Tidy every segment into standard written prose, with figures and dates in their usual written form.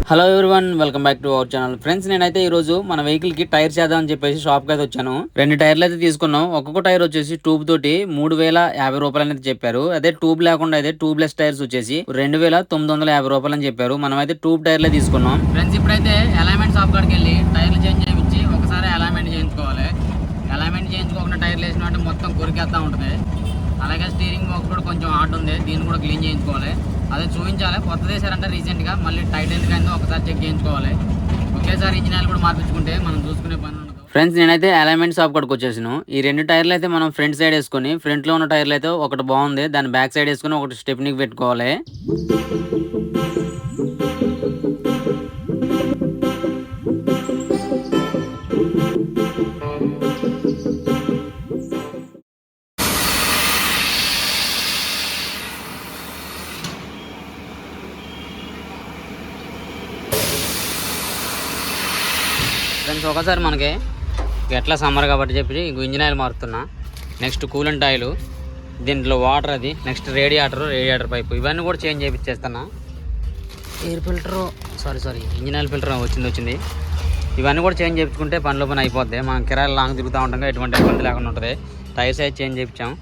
Hello everyone, welcome back to our channel. Friends, నేనైతే ఈ రోజు మన వెహికల్ కి టైర్ చేద్దాం అని చెప్పేసి షాప్ కి అయితే వచ్చాను. 2 టైర్లు అయితే తీసుకున్నాం. ఒక్కొక్క టైర్ వచ్చేసి ట్యూబ్ తోటి 3050 రూపాయలు అనేది చెప్పారు. అదే ట్యూబ్ లేకుండా అయితే ట్యూబ్లెస్ టైర్స్ వచ్చేసి 2950 రూపాయలు అని చెప్పారు. మనం అయితే ట్యూబ్ టైర్లే తీసుకున్నాం. ఫ్రెండ్స్, ఇప్పుడైతే అలైన్మెంట్ షాప్ కాడికి వెళ్ళి టైర్లు చేంజ్ చేయించి ఒకసారి అలైన్మెంట్ చేయించుకోవాలి. అలైన్మెంట్ చేయించుకోకుండా టైర్లు వేసినట్టు మొత్తం కొరికేస్తా ఉంటుంది. అలాగే స్టీరింగ్ బాక్స్ కూడా కొంచెం హార్డ్ ఉంది, దీన్ని కూడా క్లీన్ చేయించుకోవాలి. అదే చూపించాలి. కొత్తది వేసారంటే రీసెంట్గా మళ్ళీ టైట్ ఎందుకైందో ఒకసారి చెక్ చేయించుకోవాలి. ఒకేసారి ఇంజిన్ ఆయిల్ కూడా మార్పించుకుంటే మనం చూసుకునే పని ఉండదు. ఫ్రెండ్స్, నేనైతే అలైన్మెంట్ షాప్ కాడికి వచ్చేసాను. ఈ 2 టైర్లు అయితే మనం ఫ్రంట్ సైడ్ వేసుకొని, ఫ్రంట్ లో ఉన్న టైర్లు అయితే ఒకటి బాగుంది, దాన్ని బ్యాక్ సైడ్ వేసుకుని ఒకటి స్టెప్నీకి పెట్టుకోవాలి. ఫ్రెండ్స్, ఒకసారి మనకి ఎట్లా సమ్మర్ కాబట్టి చెప్పి ఇంజిన్ ఆయిల్ మారుతున్నా. నెక్స్ట్ కూలెంట్ ఆయిల్, దీంట్లో వాటర్, అది నెక్స్ట్ రేడియేటర్ పైపు ఇవన్నీ కూడా చేంజ్ చేయించేస్తున్నా. Air filter sorry engine oil filter వచ్చింది. ఇవన్నీ కూడా చేంజ్ చేయించుకుంటే పనిలో పని అయిపోద్ది. మనం కిరాయిలు లాంగ్ తిరుగుతూ ఉంటాం, ఎటువంటి ఇబ్బంది లేకుండా ఉంటుంది. టైర్స్ అయితే చేంజ్ చేయించాం.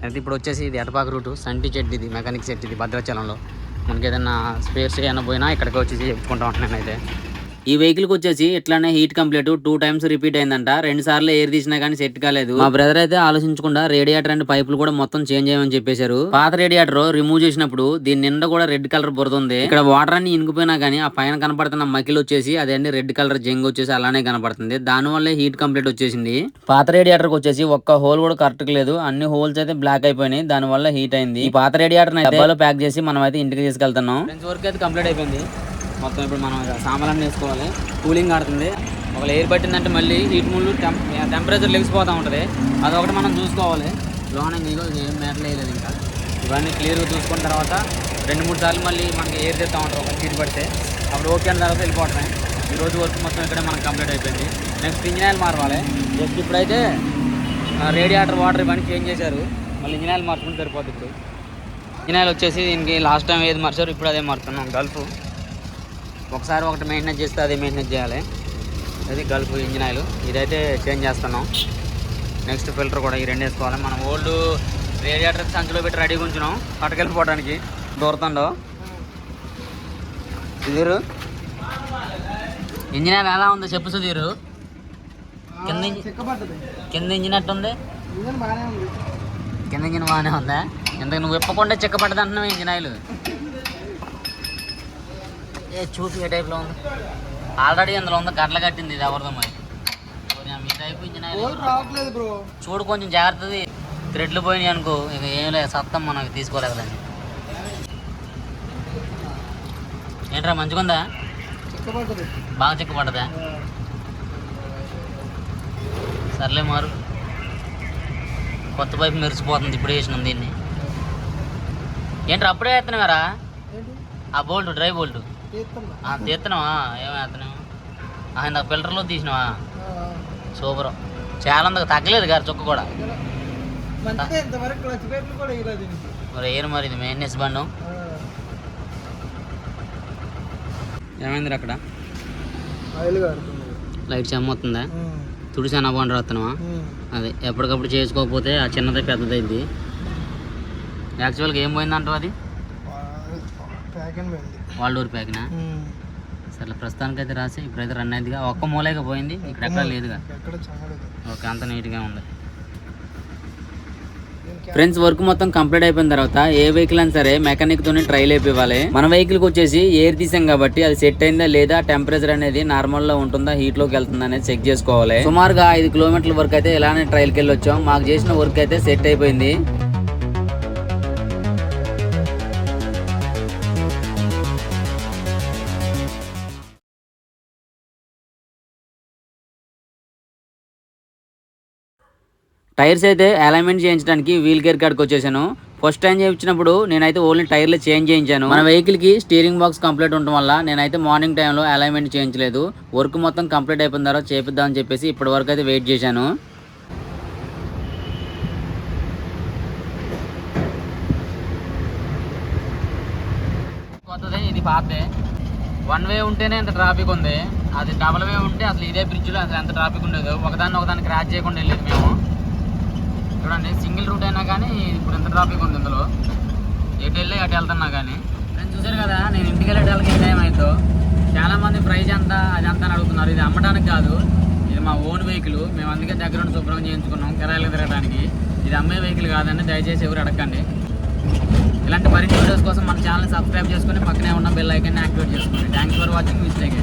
అయితే ఇప్పుడు వచ్చేసి ఇది ఎటపాక రూటు సంటి చెట్టు, ఇది మెకానిక్ సెట్, ఇది భద్రాచలంలో. మనకి ఏదైనా స్పేర్స్ ఏమైనా పోయినా ఇక్కడికి వచ్చేసి చెప్పుకుంటా ఉంటున్నాను. అయితే ఈ వెహికల్ కి వచ్చేసి ఇట్లానే హీట్ కంప్లీట్ 2 టైమ్స్ రిపీట్ అయిందంట. 2 సార్లు ఎయిర్ తీసినా కానీ సెట్ కాలేదు. మా బ్రదర్ అయితే ఆలోచించకుండా రేడియేటర్ అండ్ పైపులు కూడా మొత్తం చేంజ్ చేయమని చెప్పేశారు. పాత రేడియేటర్ రిమూవ్ చేసినప్పుడు దీని నిండా కూడా రెడ్ కలర్ బురదుంది. ఇక్కడ వాటర్ అన్ని ఇనుకుపోయినా కానీ ఆ పైన కనపడుతున్న మకిలు వచ్చేసి అదే రెడ్ కలర్ జంగ్ వచ్చేసి అలానే కనపడుతుంది. దాని వల్లే హీట్ కంప్లీట్ వచ్చేసింది. పాత రేడియేటర్ కి వచ్చేసి ఒక్క హోల్ కూడా కరెక్ట్ లేదు, అన్ని హోల్స్ అయితే బ్లాక్ అయిపోయినాయి. దాని వల్ల హీట్ అయింది. ఈ పాత రేడియేటర్ డబ్బాలో ప్యాక్ చేసి మనం అయితే ఇంటికి తీసుకెళ్తున్నాం. వర్క్ అయితే కంప్లీట్ అయిపోయింది మొత్తం. ఇప్పుడు మనం సామాన్లు వేసుకోవాలి. కూలింగ్ ఆడుతుంది. ఒకవేళ ఎయిర్ పట్టిందంటే మళ్ళీ హీట్ ముళ్ళు టెంపరేచర్ లెగిసిపోతూ ఉంటుంది. అదొకటి మనం చూసుకోవాలి. లోన ఏం మేటలు వేయలేదు. ఇంకా ఇవన్నీ క్లియర్గా చూసుకున్న తర్వాత 2-3 సార్లు మళ్ళీ మనకి ఎయిర్ తెస్తూ ఉంటారు. ఒక హీట్ పడితే అప్పుడు ఓకే అయిన తర్వాత వెళ్ళిపోవటమే. ఈరోజు వర్క్ మొత్తం ఇక్కడే మనకు కంప్లీట్ అయిపోయింది. నెక్స్ట్ ఇంజిన్ ఆయిల్ మారవాలి. జస్ట్ ఇప్పుడైతే రేడియేటర్ వాటర్ ఇవన్నీ చేంజ్ చేశారు. మళ్ళీ ఇంజిన్ ఆయిల్ మార్చుకుంటే సరిపోద్ది. ఇప్పుడు ఇంజిన్ ఆయిల్ వచ్చేసి దీనికి లాస్ట్ టైం ఏది మార్చారు, ఇప్పుడు అదే మారుతున్నాం. గల్ఫ్ ఒకసారి ఒకటి మెయింటెనెన్స్ చేస్తే అదే మెయింటెనెన్స్ చేయాలి. అది గల్ఫ్ ఇంజిన్ ఆయిల్. ఇదైతే చేంజ్ చేస్తున్నాం. నెక్స్ట్ ఫిల్టర్ కూడా ఈ 2 వేసుకోవాలి. మనం ఓల్డ్ రేడియేటర్ సంచిలో పెట్టి రెడీగా ఉంచున్నాం పట్టుకెళ్ళిపోవడానికి. దూరతండో సుధీరు, ఇంజిన్ ఆయిల్ ఎలా ఉందో చెప్పు సుధీరు. కింద ఇంజిన్ ఎట్టుంది? కింద ఇంజిన్ బాగానే ఉందా? ఇంతకు నువ్వు ఇప్పకుండా చెక్కపడ్డది అంటున్నావు ఇంజిన్ ఆయిల్. చూసి ఏ టైప్లో ఉంది? ఆల్రెడీ అందులో ఉంది, గట్ల కట్టింది. ఇది ఎవరిదో మరి. మీ టైప్ ఇంజిన్ ఆయిల్ చూడు, కొంచెం జాగ్రత్తది. థ్రెడ్లు పోయినాయి అనుకో, ఇక ఏం లేదు, సత్తం మనకి తీసుకోలేదు దాన్ని. ఏంట్రా మంచిగుందా? బాగా చిక్కపడ్డదా? సర్లే మారు. కొత్త పైపు మెరిసిపోతుంది. ఇప్పుడు వేసినాం దీన్ని. ఏంట్రా అప్పుడే వేస్తున్నావారా? ఆ బోల్ట్, డ్రై బోల్ట్ తీస్తున్నావా? ఏమేస్తున్నావు? ఆయన ఫిల్టర్లో తీసినావా? సూపర్. చాలా ఉంది, తగ్గలేదు గారు చుక్క కూడా. మరి ఏరు మరి ఇది మెయిన్నెస్ బండు. ఏమైంది అక్కడ? లైట్ చెమ్మవుతుందా? తుడిసి అన్న బాగుండు రాస్తున్నావా? అదే ఎప్పటికప్పుడు చేసుకోకపోతే ఆ చిన్నదే పెద్దదైంది. యాక్చువల్గా ఏం పోయిందంటావు? అది వాళ్ళ ఊరి ప్యాకినా? సరే, ప్రస్తుతానికి అయితే రాసి ఇప్పుడైతే రన్ అయిందిగా. ఒక్క మూలైగా పోయింది, ఇక్కడ ఎక్కడ లేదుగా. ఓకే, అంత నీట్గా ఉంది. ఫ్రెండ్స్, వర్క్ మొత్తం కంప్లీట్ అయిపోయిన తర్వాత ఏ వెహికల్ అయినా సరే మెకానిక్ తోనే ట్రైల్ అయిపోవాలి. మన వెహికల్ కి వచ్చేసి ఎయిర్ తీసాం కాబట్టి అది సెట్ అయిందా లేదా, టెంపరేచర్ అనేది నార్మల్ లో ఉంటుందా, హీట్ లోకి వెళ్తుందా అనేది చెక్ చేసుకోవాలి. సుమారుగా 5 కిలోమీటర్ల వరకు అయితే ఇలానే ట్రైల్ కి వెళ్ళి వచ్చాం. మాకు చేసిన వర్క్ అయితే సెట్ అయిపోయింది. టైర్స్ అయితే అలైన్మెంట్ చేయించడానికి వీల్ గేర్ కాడికి వచ్చేసాను. ఫస్ట్ టైం చేయించినప్పుడు నేనైతే ఓన్లీ టైర్లు చేంజ్ చేయించాను. మన వెహికల్ కి స్టీరింగ్ బాక్స్ కంప్లీట్ ఉండడం వల్ల నేనైతే మార్నింగ్ టైంలో అలైన్మెంట్ చేయించలేదు. వర్క్ మొత్తం కంప్లీట్ అయిపోయిన తర్వాత చేపిద్దామని చెప్పేసి ఇప్పటి వరకు అయితే వెయిట్ చేశాను. కొత్తదే, ఇది పాతదే. వన్ వే ఉంటేనే ఎంత ట్రాఫిక్ ఉంది, అది డబల్ వే ఉంటే అసలు ఇదే బ్రిడ్జ్లో అసలు ఎంత ట్రాఫిక్ ఉండదు. ఒకదాన్ని క్రాష్ చేయకుండా వెళ్ళేది మేము. చూడండి సింగిల్ రూట్ అయినా కానీ ఇప్పుడు ఎంత ట్రాఫిక్ ఉంది ఇందులో, ఎటు వెళ్ళి అటు వెళ్తున్నా కానీ. నేను చూసారు కదా, నేను ఇంటికి వెళ్ళేటానికి ఏ టైం అవుతుందో. చాలామంది ప్రైజ్ ఎంత అదంతా అని అడుగుతున్నారు. ఇది అమ్మడానికి కాదు, ఇది మా ఓన్ వెహికల్. మేము అందుకే దగ్గర నుండి శుభ్రం చేయించుకున్నాం కిరాయిలు తిరగడానికి. ఇది అమ్మే వెహికల్ కాదండి, దయచేసి ఎవరు అడగండి. ఇలాంటి మరిన్ని వీడియోస్ కోసం మన ఛానల్ సబ్స్క్రైబ్ చేసుకుని పక్కనే ఉన్న బెల్ ఐకాన్ని యాక్టివేట్ చేసుకోండి. Thanks for watching. మిస్టేక్.